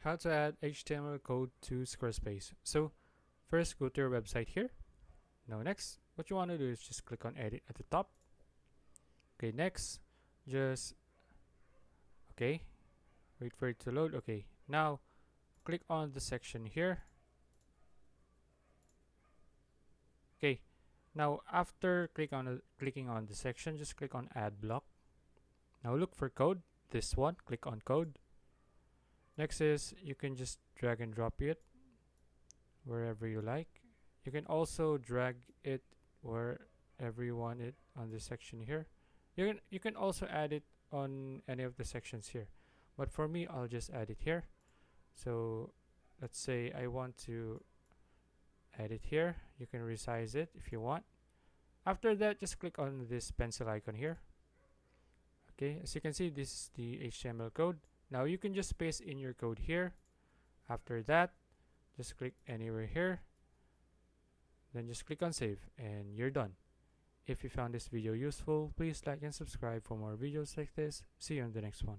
How to add HTML code to Squarespace. So first go to your website here. Now next, what you want to do is just click on edit at the top. Okay, next, just okay, wait for it to load. Okay, now click on the section here. Okay, now after clicking on the section, just click on add block. Now look for code, this one, click on code. Next is you can just drag and drop it wherever you like. You can also drag it wherever you want it on this section here. You can also add it on any of the sections here, but for me I'll just add it here. So let's say I want to add it here. You can resize it if you want. After that, just click on this pencil icon here. Okay, as you can see, this is the HTML code. Now you can just paste in your code here. After that, just click anywhere here, then just click on save and you're done. If you found this video useful, please like and subscribe for more videos like this. See you in the next one.